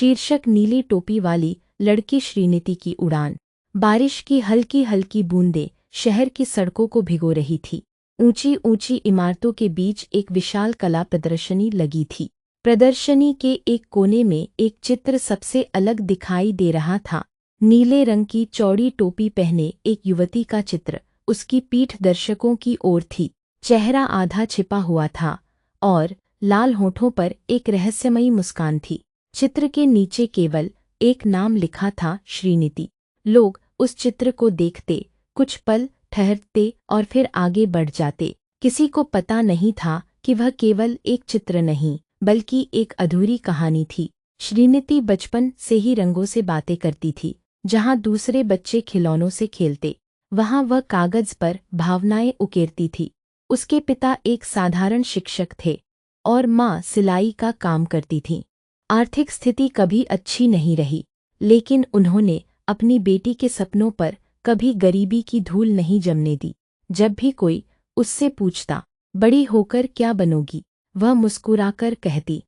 शीर्षक नीली टोपी वाली लड़की श्रीनिति की उड़ान। बारिश की हल्की हल्की बूंदें शहर की सड़कों को भिगो रही थी। ऊंची ऊंची इमारतों के बीच एक विशाल कला प्रदर्शनी लगी थी। प्रदर्शनी के एक कोने में एक चित्र सबसे अलग दिखाई दे रहा था। नीले रंग की चौड़ी टोपी पहने एक युवती का चित्र। उसकी पीठ दर्शकों की ओर थी, चेहरा आधा छिपा हुआ था और लाल होठों पर एक रहस्यमयी मुस्कान थी। चित्र के नीचे केवल एक नाम लिखा था, श्रीनिति। लोग उस चित्र को देखते, कुछ पल ठहरते और फिर आगे बढ़ जाते। किसी को पता नहीं था कि वह केवल एक चित्र नहीं, बल्कि एक अधूरी कहानी थी। श्रीनिति बचपन से ही रंगों से बातें करती थी। जहाँ दूसरे बच्चे खिलौनों से खेलते, वहाँ वह कागज पर भावनाएं उकेरती थी। उसके पिता एक साधारण शिक्षक थे और माँ सिलाई का काम करती थी। आर्थिक स्थिति कभी अच्छी नहीं रही, लेकिन उन्होंने अपनी बेटी के सपनों पर कभी गरीबी की धूल नहीं जमने दी। जब भी कोई उससे पूछता, बड़ी होकर क्या बनोगी, वह मुस्कुराकर कहती,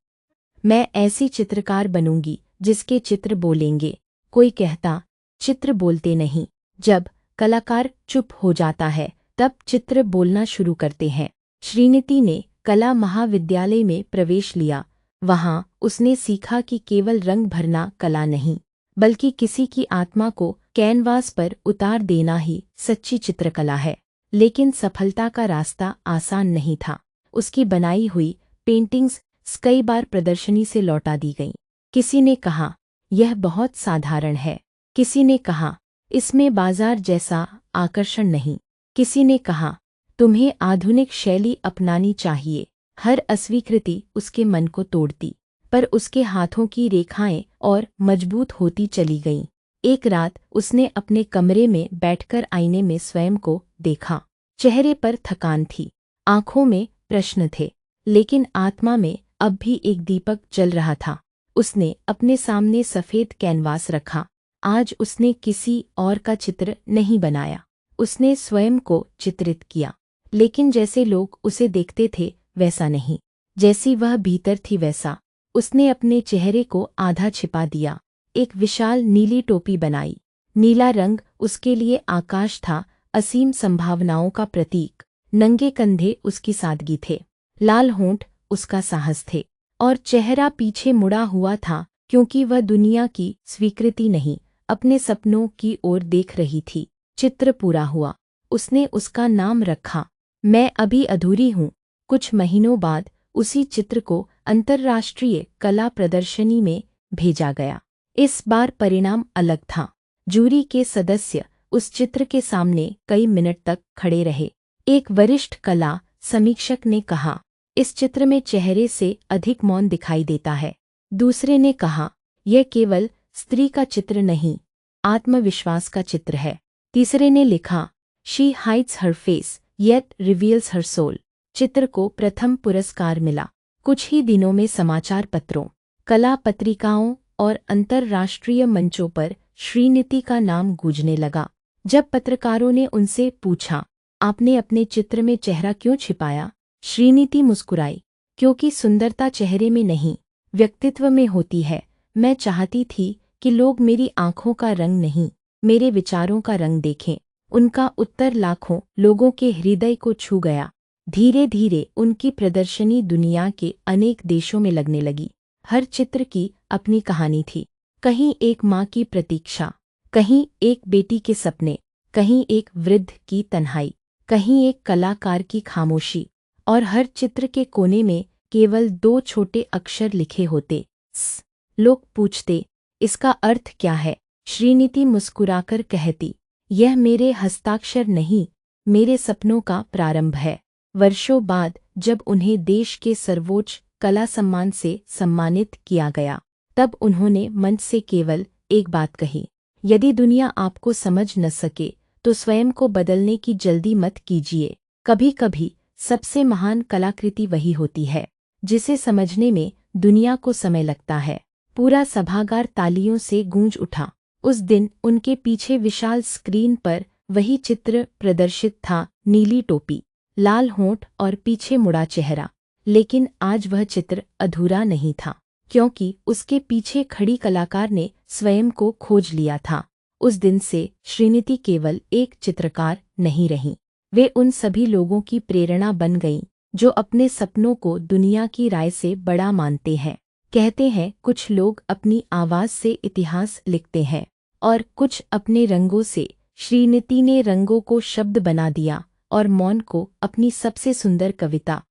मैं ऐसी चित्रकार बनूंगी जिसके चित्र बोलेंगे। कोई कहता, चित्र बोलते नहीं। जब कलाकार चुप हो जाता है, तब चित्र बोलना शुरू करते हैं। श्रीनिति ने कला महाविद्यालय में प्रवेश लिया। वहाँ उसने सीखा कि केवल रंग भरना कला नहीं, बल्कि किसी की आत्मा को कैनवास पर उतार देना ही सच्ची चित्रकला है। लेकिन सफलता का रास्ता आसान नहीं था। उसकी बनाई हुई पेंटिंग्स कई बार प्रदर्शनी से लौटा दी गईं। किसी ने कहा, यह बहुत साधारण है। किसी ने कहा, इसमें बाजार जैसा आकर्षण नहीं। किसी ने कहा, तुम्हें आधुनिक शैली अपनानी चाहिए। हर अस्वीकृति उसके मन को तोड़ती, पर उसके हाथों की रेखाएं और मजबूत होती चली गईं। एक रात उसने अपने कमरे में बैठकर आईने में स्वयं को देखा। चेहरे पर थकान थी, आंखों में प्रश्न थे, लेकिन आत्मा में अब भी एक दीपक जल रहा था। उसने अपने सामने सफ़ेद कैनवास रखा। आज उसने किसी और का चित्र नहीं बनाया, उसने स्वयं को चित्रित किया। लेकिन जैसे लोग उसे देखते थे वैसा नहीं, जैसी वह भीतर थी वैसा। उसने अपने चेहरे को आधा छिपा दिया, एक विशाल नीली टोपी बनाई। नीला रंग उसके लिए आकाश था, असीम संभावनाओं का प्रतीक। नंगे कंधे उसकी सादगी थे, लाल होंठ उसका साहस थे, और चेहरा पीछे मुड़ा हुआ था, क्योंकि वह दुनिया की स्वीकृति नहीं, अपने सपनों की ओर देख रही थी। चित्र पूरा हुआ। उसने उसका नाम रखा, मैं अभी अधूरी हूँ। कुछ महीनों बाद उसी चित्र को अंतर्राष्ट्रीय कला प्रदर्शनी में भेजा गया। इस बार परिणाम अलग था। जूरी के सदस्य उस चित्र के सामने कई मिनट तक खड़े रहे। एक वरिष्ठ कला समीक्षक ने कहा, इस चित्र में चेहरे से अधिक मौन दिखाई देता है। दूसरे ने कहा, यह केवल स्त्री का चित्र नहीं, आत्मविश्वास का चित्र है। तीसरे ने लिखा, she hides her face yet reveals her soul. चित्र को प्रथम पुरस्कार मिला। कुछ ही दिनों में समाचार पत्रों, कला पत्रिकाओं और अंतर्राष्ट्रीय मंचों पर श्रीनिति का नाम गूंजने लगा। जब पत्रकारों ने उनसे पूछा, आपने अपने चित्र में चेहरा क्यों छिपाया, श्रीनिति मुस्कुराई, क्योंकि सुंदरता चेहरे में नहीं, व्यक्तित्व में होती है। मैं चाहती थी कि लोग मेरी आंखों का रंग नहीं, मेरे विचारों का रंग देखें। उनका उत्तर लाखों लोगों के हृदय को छू गया। धीरे धीरे उनकी प्रदर्शनी दुनिया के अनेक देशों में लगने लगी। हर चित्र की अपनी कहानी थी। कहीं एक माँ की प्रतीक्षा, कहीं एक बेटी के सपने, कहीं एक वृद्ध की तन्हाई, कहीं एक कलाकार की खामोशी, और हर चित्र के कोने में केवल 2 छोटे अक्षर लिखे होते, स। लोग पूछते, इसका अर्थ क्या है? श्रीनिति मुस्कुराकर कहती, यह मेरे हस्ताक्षर नहीं, मेरे सपनों का प्रारंभ है। वर्षों बाद जब उन्हें देश के सर्वोच्च कला सम्मान से सम्मानित किया गया, तब उन्होंने मंच से केवल एक बात कही, यदि दुनिया आपको समझ न सके तो स्वयं को बदलने की जल्दी मत कीजिए। कभी कभी सबसे महान कलाकृति वही होती है जिसे समझने में दुनिया को समय लगता है। पूरा सभागार तालियों से गूंज उठा। उस दिन उनके पीछे विशाल स्क्रीन पर वही चित्र प्रदर्शित था, नीली टोपी, लाल होंठ और पीछे मुड़ा चेहरा। लेकिन आज वह चित्र अधूरा नहीं था। क्योंकि उसके पीछे खड़ी कलाकार ने स्वयं को खोज लिया था। उस दिन से श्रीनिति केवल एक चित्रकार नहीं रहीं, वे उन सभी लोगों की प्रेरणा बन गईं जो अपने सपनों को दुनिया की राय से बड़ा मानते हैं। कहते हैं कुछ लोग अपनी आवाज़ से इतिहास लिखते हैं और कुछ अपने रंगों से। श्रीनिति ने रंगों को शब्द बना दिया और मौन को अपनी सबसे सुंदर कविता